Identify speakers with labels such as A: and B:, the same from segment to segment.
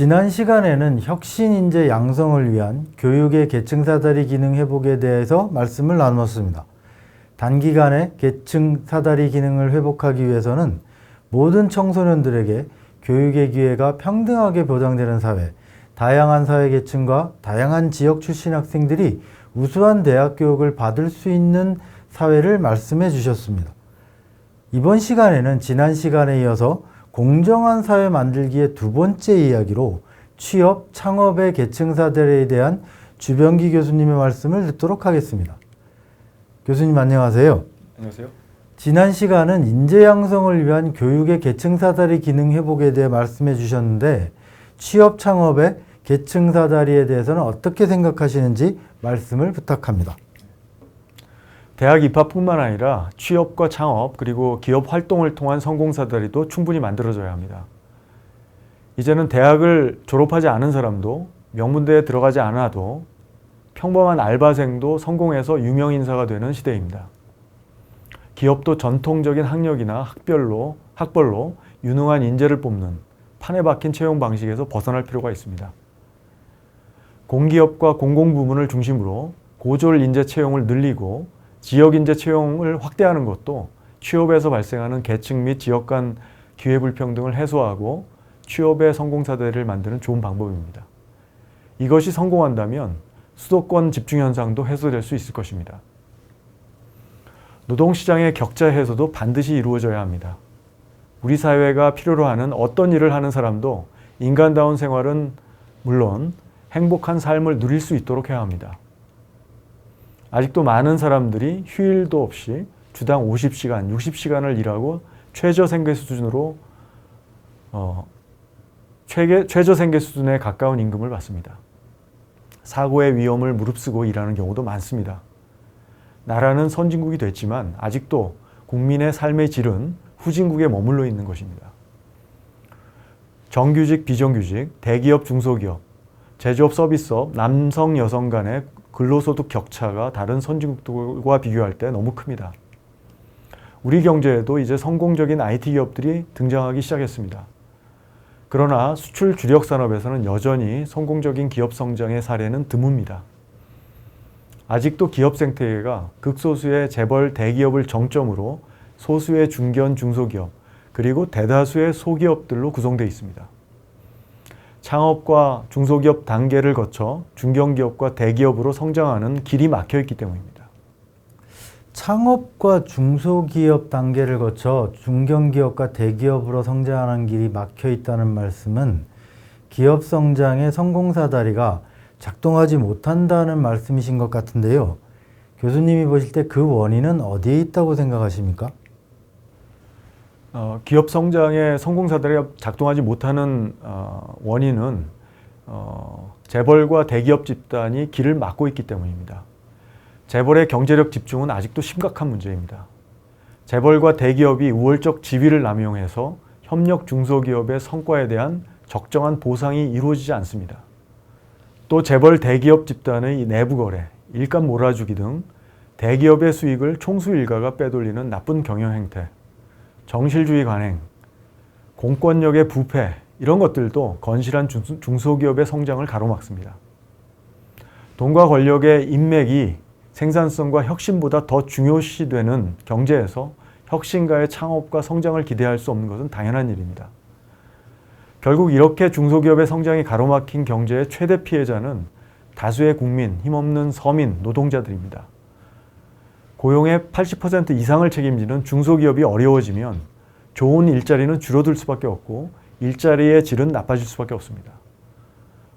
A: 지난 시간에는 혁신인재 양성을 위한 교육의 계층 사다리 기능 회복에 대해서 말씀을 나누었습니다. 단기간에 계층 사다리 기능을 회복하기 위해서는 모든 청소년들에게 교육의 기회가 평등하게 보장되는 사회, 다양한 사회 계층과 다양한 지역 출신 학생들이 우수한 대학 교육을 받을 수 있는 사회를 말씀해 주셨습니다. 이번 시간에는 지난 시간에 이어서 공정한 사회 만들기의 두 번째 이야기로 취업, 창업의 계층 사다리에 대한 주병기 교수님의 말씀을 듣도록 하겠습니다. 교수님 안녕하세요.
B: 안녕하세요.
A: 지난 시간은 인재 양성을 위한 교육의 계층 사다리 기능 회복에 대해 말씀해 주셨는데 취업, 창업의 계층 사다리에 대해서는 어떻게 생각하시는지 말씀을 부탁합니다.
B: 대학 입학뿐만 아니라 취업과 창업 그리고 기업 활동을 통한 성공 사다리도 충분히 만들어져야 합니다. 이제는 대학을 졸업하지 않은 사람도 명문대에 들어가지 않아도 평범한 알바생도 성공해서 유명인사가 되는 시대입니다. 기업도 전통적인 학력이나 학벌로 유능한 인재를 뽑는 판에 박힌 채용 방식에서 벗어날 필요가 있습니다. 공기업과 공공부문을 중심으로 고졸 인재 채용을 늘리고 지역 인재 채용을 확대하는 것도 취업에서 발생하는 계층 및 지역 간 기회 불평등을 해소하고 취업의 성공 사다리를 만드는 좋은 방법입니다. 이것이 성공한다면 수도권 집중 현상도 해소될 수 있을 것입니다. 노동시장의 격차 해소도 반드시 이루어져야 합니다. 우리 사회가 필요로 하는 어떤 일을 하는 사람도 인간다운 생활은 물론 행복한 삶을 누릴 수 있도록 해야 합니다. 아직도 많은 사람들이 휴일도 없이 주당 50시간, 60시간을 일하고 최저생계 수준에 가까운 임금을 받습니다. 사고의 위험을 무릅쓰고 일하는 경우도 많습니다. 나라는 선진국이 됐지만 아직도 국민의 삶의 질은 후진국에 머물러 있는 것입니다. 정규직, 비정규직, 대기업, 중소기업, 제조업, 서비스업, 남성, 여성 간의 근로소득 격차가 다른 선진국들과 비교할 때 너무 큽니다. 우리 경제에도 이제 성공적인 IT 기업들이 등장하기 시작했습니다. 그러나 수출 주력 산업에서는 여전히 성공적인 기업 성장의 사례는 드뭅니다. 아직도 기업 생태계가 극소수의 재벌 대기업을 정점으로 소수의 중견 중소기업 그리고 대다수의 소기업들로 구성되어 있습니다. 창업과 중소기업 단계를 거쳐 중견기업과 대기업으로 성장하는 길이 막혀 있기 때문입니다.
A: 창업과 중소기업 단계를 거쳐 중견기업과 대기업으로 성장하는 길이 막혀 있다는 말씀은 기업 성장의 성공 사다리가 작동하지 못한다는 말씀이신 것 같은데요. 교수님이 보실 때 그 원인은 어디에 있다고 생각하십니까?
B: 기업 성장의 성공 사다리가 작동하지 못하는 원인은 재벌과 대기업 집단이 길을 막고 있기 때문입니다. 재벌의 경제력 집중은 아직도 심각한 문제입니다. 재벌과 대기업이 우월적 지위를 남용해서 협력 중소기업의 성과에 대한 적정한 보상이 이루어지지 않습니다. 또 재벌 대기업 집단의 내부 거래, 일감 몰아주기 등 대기업의 수익을 총수 일가가 빼돌리는 나쁜 경영 행태, 정실주의 관행, 공권력의 부패 이런 것들도 건실한 중소기업의 성장을 가로막습니다. 돈과 권력의 인맥이 생산성과 혁신보다 더 중요시되는 경제에서 혁신가의 창업과 성장을 기대할 수 없는 것은 당연한 일입니다. 결국 이렇게 중소기업의 성장이 가로막힌 경제의 최대 피해자는 다수의 국민, 힘없는 서민, 노동자들입니다. 고용의 80% 이상을 책임지는 중소기업이 어려워지면 좋은 일자리는 줄어들 수밖에 없고 일자리의 질은 나빠질 수밖에 없습니다.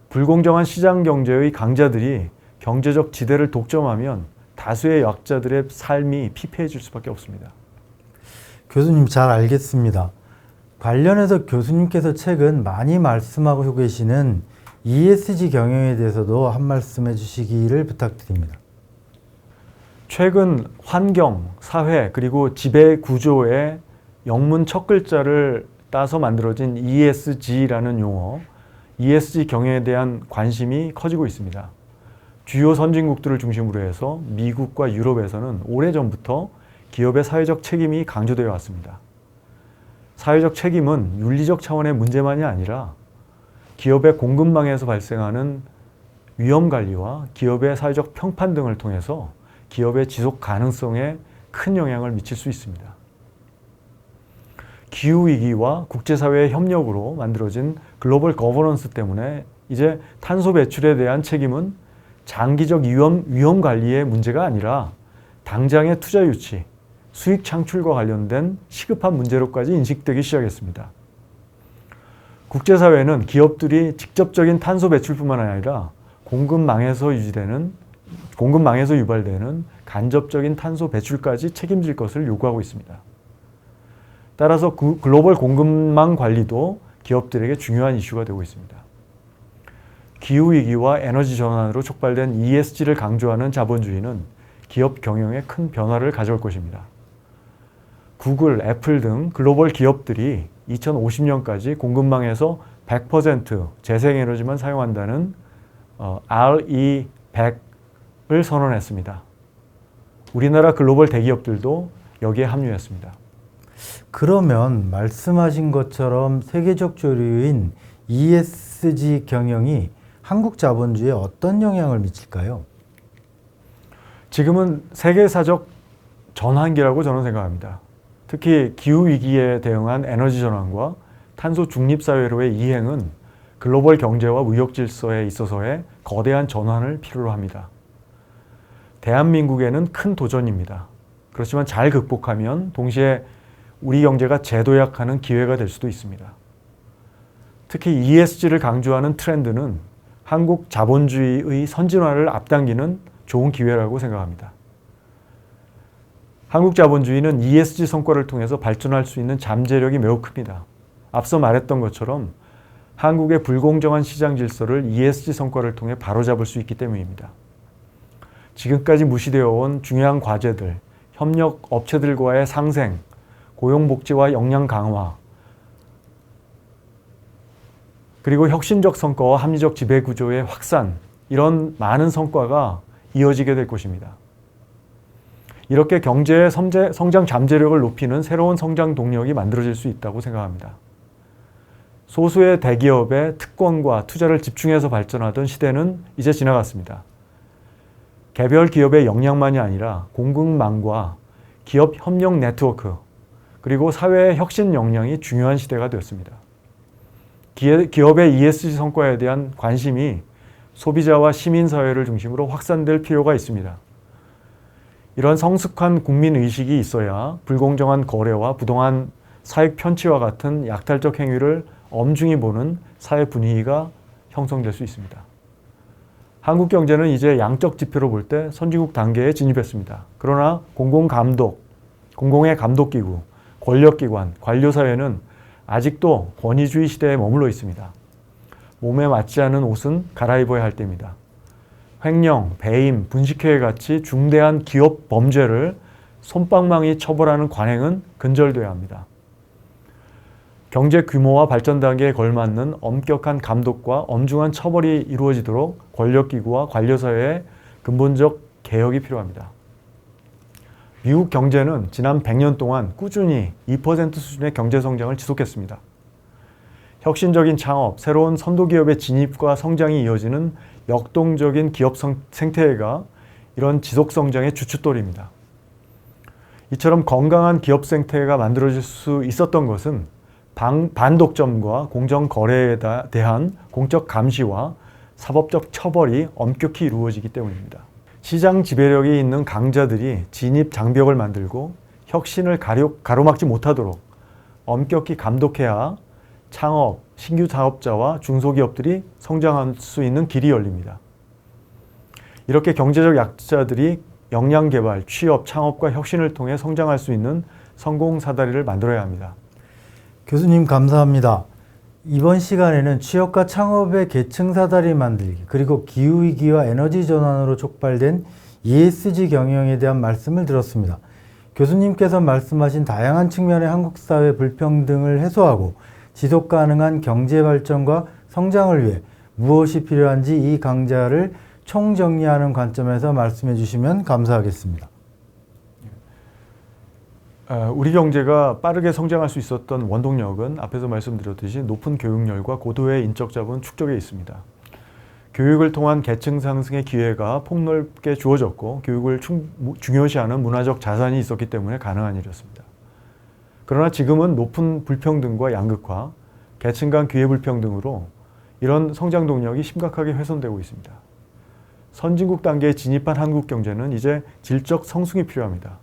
B: 불공정한 시장 경제의 강자들이 경제적 지대를 독점하면 다수의 약자들의 삶이 피폐해질 수밖에 없습니다.
A: 교수님 잘 알겠습니다. 관련해서 교수님께서 최근 많이 말씀하고 계시는 ESG 경영에 대해서도 한 말씀 해주시기를 부탁드립니다.
B: 최근 환경, 사회 그리고 지배 구조의 영문 첫 글자를 따서 만들어진 ESG라는 용어, ESG 경영에 대한 관심이 커지고 있습니다. 주요 선진국들을 중심으로 해서 미국과 유럽에서는 오래전부터 기업의 사회적 책임이 강조되어 왔습니다. 사회적 책임은 윤리적 차원의 문제만이 아니라 기업의 공급망에서 발생하는 위험 관리와 기업의 사회적 평판 등을 통해서 기업의 지속 가능성에 큰 영향을 미칠 수 있습니다. 기후위기와 국제사회의 협력으로 만들어진 글로벌 거버넌스 때문에 이제 탄소 배출에 대한 책임은 장기적 위험 관리의 문제가 아니라 당장의 투자 유치, 수익 창출과 관련된 시급한 문제로까지 인식되기 시작했습니다. 국제사회는 기업들이 직접적인 탄소 배출뿐만 아니라 공급망에서 유발되는 간접적인 탄소 배출까지 책임질 것을 요구하고 있습니다. 따라서 글로벌 공급망 관리도 기업들에게 중요한 이슈가 되고 있습니다. 기후위기와 에너지 전환으로 촉발된 ESG를 강조하는 자본주의는 기업 경영에 큰 변화를 가져올 것입니다. 구글, 애플 등 글로벌 기업들이 2050년까지 공급망에서 100% 재생에너지만 사용한다는 RE100을 선언했습니다. 우리나라 글로벌 대기업들도 여기에 합류했습니다.
A: 그러면 말씀하신 것처럼 세계적 조류인 ESG 경영이 한국 자본주의에 어떤 영향을 미칠까요?
B: 지금은 세계사적 전환기라고 저는 생각합니다. 특히 기후위기에 대응한 에너지 전환과 탄소 중립사회로의 이행은 글로벌 경제와 무역 질서에 있어서의 거대한 전환을 필요로 합니다. 대한민국에는 큰 도전입니다. 그렇지만 잘 극복하면 동시에 우리 경제가 재도약하는 기회가 될 수도 있습니다. 특히 ESG를 강조하는 트렌드는 한국 자본주의의 선진화를 앞당기는 좋은 기회라고 생각합니다. 한국 자본주의는 ESG 성과를 통해서 발전할 수 있는 잠재력이 매우 큽니다. 앞서 말했던 것처럼 한국의 불공정한 시장 질서를 ESG 성과를 통해 바로잡을 수 있기 때문입니다. 지금까지 무시되어 온 중요한 과제들, 협력 업체들과의 상생, 고용복지와 역량 강화, 그리고 혁신적 성과와 합리적 지배구조의 확산, 이런 많은 성과가 이어지게 될 것입니다. 이렇게 경제의 성장 잠재력을 높이는 새로운 성장 동력이 만들어질 수 있다고 생각합니다. 소수의 대기업의 특권과 투자를 집중해서 발전하던 시대는 이제 지나갔습니다. 개별 기업의 역량만이 아니라 공급망과 기업 협력 네트워크, 그리고 사회의 혁신 역량이 중요한 시대가 되었습니다. 기업의 ESG 성과에 대한 관심이 소비자와 시민사회를 중심으로 확산될 필요가 있습니다. 이런 성숙한 국민의식이 있어야 불공정한 거래와 부동산 사익 편취와 같은 약탈적 행위를 엄중히 보는 사회 분위기가 형성될 수 있습니다. 한국 경제는 이제 양적 지표로 볼 때 선진국 단계에 진입했습니다. 그러나 공공의 감독기구, 권력기관, 관료사회는 아직도 권위주의 시대에 머물러 있습니다. 몸에 맞지 않은 옷은 갈아입어야 할 때입니다. 횡령, 배임, 분식회계 같이 중대한 기업 범죄를 솜방망이 처벌하는 관행은 근절돼야 합니다. 경제 규모와 발전 단계에 걸맞는 엄격한 감독과 엄중한 처벌이 이루어지도록 권력기구와 관료사회의 근본적 개혁이 필요합니다. 미국 경제는 지난 100년 동안 꾸준히 2% 수준의 경제 성장을 지속했습니다. 혁신적인 창업, 새로운 선도기업의 진입과 성장이 이어지는 역동적인 기업 생태계가 이런 지속성장의 주춧돌입니다. 이처럼 건강한 기업 생태계가 만들어질 수 있었던 것은 반독점과 공정거래에 대한 공적 감시와 사법적 처벌이 엄격히 이루어지기 때문입니다. 시장 지배력이 있는 강자들이 진입 장벽을 만들고 혁신을 가로막지 못하도록 엄격히 감독해야 창업, 신규 사업자와 중소기업들이 성장할 수 있는 길이 열립니다. 이렇게 경제적 약자들이 역량 개발, 취업, 창업과 혁신을 통해 성장할 수 있는 성공 사다리를 만들어야 합니다.
A: 교수님 감사합니다. 이번 시간에는 취업과 창업의 계층 사다리 만들기, 그리고 기후위기와 에너지 전환으로 촉발된 ESG 경영에 대한 말씀을 들었습니다. 교수님께서 말씀하신 다양한 측면의 한국 사회 불평등을 해소하고 지속 가능한 경제 발전과 성장을 위해 무엇이 필요한지 이 강좌를 총정리하는 관점에서 말씀해 주시면 감사하겠습니다.
B: 우리 경제가 빠르게 성장할 수 있었던 원동력은 앞에서 말씀드렸듯이 높은 교육열과 고도의 인적 자본 축적에 있습니다. 교육을 통한 계층 상승의 기회가 폭넓게 주어졌고 교육을 중요시하는 문화적 자산이 있었기 때문에 가능한 일이었습니다. 그러나 지금은 높은 불평등과 양극화, 계층 간 기회 불평등으로 이런 성장 동력이 심각하게 훼손되고 있습니다. 선진국 단계에 진입한 한국 경제는 이제 질적 성숙이 필요합니다.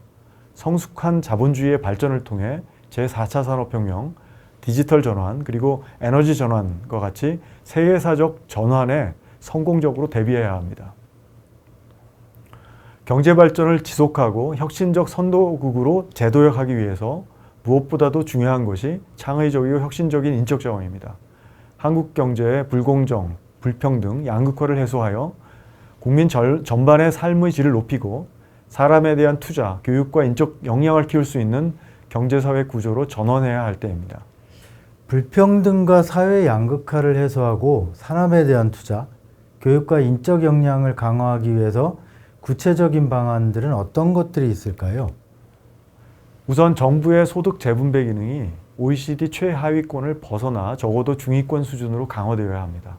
B: 성숙한 자본주의의 발전을 통해 제4차 산업혁명, 디지털 전환, 그리고 에너지 전환과 같이 세계사적 전환에 성공적으로 대비해야 합니다. 경제 발전을 지속하고 혁신적 선도국으로 재도약하기 위해서 무엇보다도 중요한 것이 창의적이고 혁신적인 인적 자원입니다. 한국 경제의 불공정, 불평등, 양극화를 해소하여 국민 전반의 삶의 질을 높이고 사람에 대한 투자, 교육과 인적 역량을 키울 수 있는 경제사회 구조로 전환해야 할 때입니다.
A: 불평등과 사회 양극화를 해소하고 사람에 대한 투자, 교육과 인적 역량을 강화하기 위해서 구체적인 방안들은 어떤 것들이 있을까요?
B: 우선 정부의 소득 재분배 기능이 OECD 최하위권을 벗어나 적어도 중위권 수준으로 강화되어야 합니다.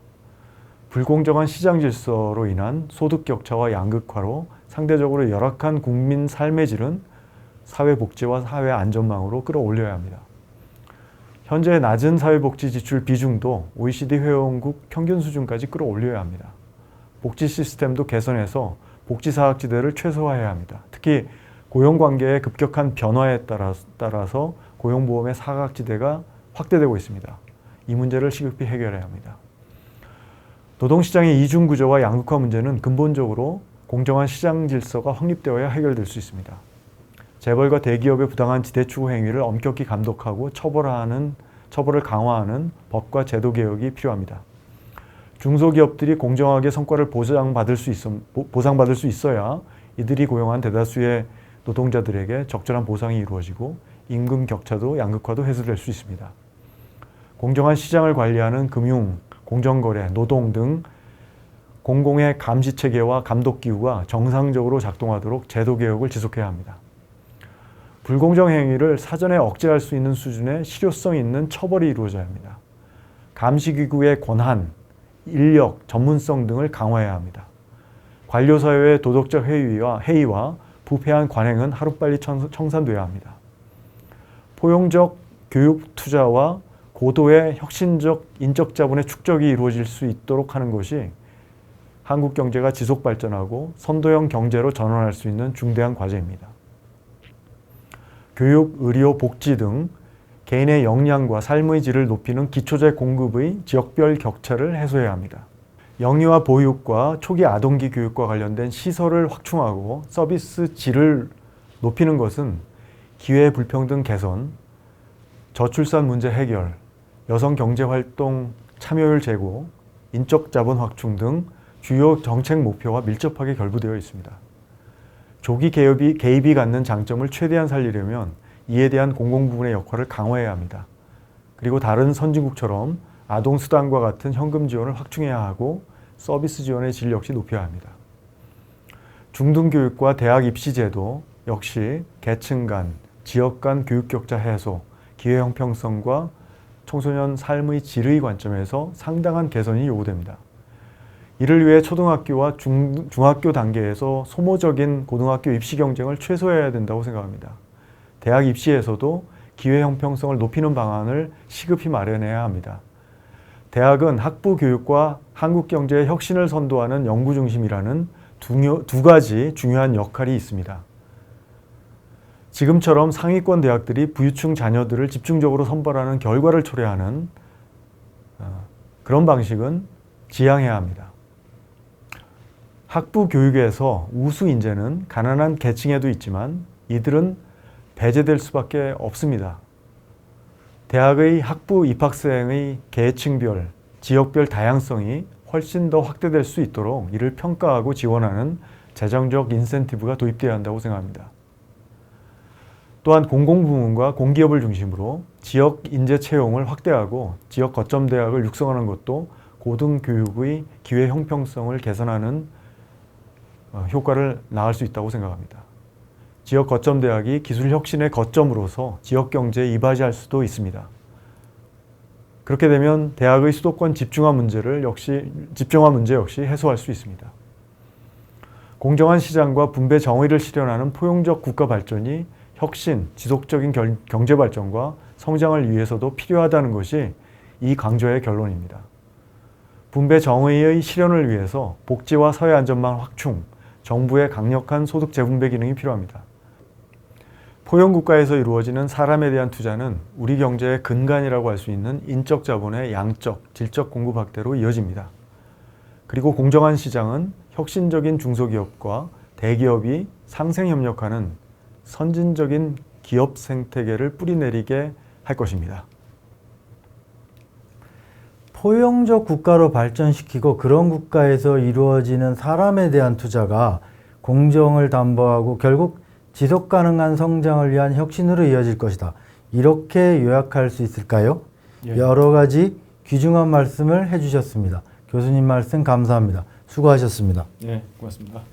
B: 불공정한 시장 질서로 인한 소득 격차와 양극화로 상대적으로 열악한 국민 삶의 질은 사회복지와 사회 안전망으로 끌어올려야 합니다. 현재 낮은 사회복지 지출 비중도 OECD 회원국 평균 수준까지 끌어올려야 합니다. 복지 시스템도 개선해서 복지사각지대를 최소화해야 합니다. 특히 고용관계의 급격한 변화에 따라서 고용보험의 사각지대가 확대되고 있습니다. 이 문제를 시급히 해결해야 합니다. 노동시장의 이중구조와 양극화 문제는 근본적으로 공정한 시장 질서가 확립되어야 해결될 수 있습니다. 재벌과 대기업의 부당한 지대추구 행위를 엄격히 감독하고 처벌을 강화하는 법과 제도 개혁이 필요합니다. 중소기업들이 공정하게 성과를 보상받을 수 있어야 이들이 고용한 대다수의 노동자들에게 적절한 보상이 이루어지고 임금 격차도 양극화도 해소될 수 있습니다. 공정한 시장을 관리하는 금융, 공정거래, 노동 등 공공의 감시체계와 감독기구가 정상적으로 작동하도록 제도 개혁을 지속해야 합니다. 불공정 행위를 사전에 억제할 수 있는 수준의 실효성 있는 처벌이 이루어져야 합니다. 감시기구의 권한, 인력, 전문성 등을 강화해야 합니다. 관료사회의 도덕적 해이와 부패한 관행은 하루빨리 청산돼야 합니다. 포용적 교육 투자와 고도의 혁신적 인적 자본의 축적이 이루어질 수 있도록 하는 것이 한국 경제가 지속 발전하고 선도형 경제로 전환할 수 있는 중대한 과제입니다. 교육, 의료, 복지 등 개인의 역량과 삶의 질을 높이는 기초재 공급의 지역별 격차를 해소해야 합니다. 영유아 보육과 초기 아동기 교육과 관련된 시설을 확충하고 서비스 질을 높이는 것은 기회 불평등 개선, 저출산 문제 해결, 여성 경제활동 참여율 제고, 인적 자본 확충 등 주요 정책 목표와 밀접하게 결부되어 있습니다. 조기 개입이 갖는 장점을 최대한 살리려면 이에 대한 공공부문의 역할을 강화해야 합니다. 그리고 다른 선진국처럼 아동수당과 같은 현금 지원을 확충해야 하고 서비스 지원의 질 역시 높여야 합니다. 중등교육과 대학 입시 제도 역시 계층 간, 지역 간 교육 격차 해소, 기회 형평성과 청소년 삶의 질의 관점에서 상당한 개선이 요구됩니다. 이를 위해 초등학교와 중학교 단계에서 소모적인 고등학교 입시 경쟁을 최소화해야 된다고 생각합니다. 대학 입시에서도 기회 형평성을 높이는 방안을 시급히 마련해야 합니다. 대학은 학부 교육과 한국 경제의 혁신을 선도하는 연구 중심이라는 두 가지 중요한 역할이 있습니다. 지금처럼 상위권 대학들이 부유층 자녀들을 집중적으로 선발하는 결과를 초래하는 그런 방식은 지양해야 합니다. 학부 교육에서 우수 인재는 가난한 계층에도 있지만 이들은 배제될 수밖에 없습니다. 대학의 학부 입학생의 계층별, 지역별 다양성이 훨씬 더 확대될 수 있도록 이를 평가하고 지원하는 재정적 인센티브가 도입되어야 한다고 생각합니다. 또한 공공부문과 공기업을 중심으로 지역 인재 채용을 확대하고 지역 거점 대학을 육성하는 것도 고등교육의 기회 형평성을 개선하는 효과를 낳을 수 있다고 생각합니다. 지역 거점 대학이 기술 혁신의 거점으로서 지역 경제에 이바지할 수도 있습니다. 그렇게 되면 대학의 수도권 집중화 문제 역시 해소할 수 있습니다. 공정한 시장과 분배 정의를 실현하는 포용적 국가 발전이 혁신, 지속적인 경제 발전과 성장을 위해서도 필요하다는 것이 이 강조의 결론입니다. 분배 정의의 실현을 위해서 복지와 사회 안전망 확충, 정부의 강력한 소득 재분배 기능이 필요합니다. 포용국가에서 이루어지는 사람에 대한 투자는 우리 경제의 근간이라고 할 수 있는 인적 자본의 양적, 질적 공급 확대로 이어집니다. 그리고 공정한 시장은 혁신적인 중소기업과 대기업이 상생협력하는 선진적인 기업 생태계를 뿌리내리게 할 것입니다.
A: 포용적 국가로 발전시키고 그런 국가에서 이루어지는 사람에 대한 투자가 공정을 담보하고 결국 지속 가능한 성장을 위한 혁신으로 이어질 것이다. 이렇게 요약할 수 있을까요?
B: 예.
A: 여러 가지 귀중한 말씀을 해주셨습니다. 교수님 말씀 감사합니다. 수고하셨습니다.
B: 네, 고맙습니다.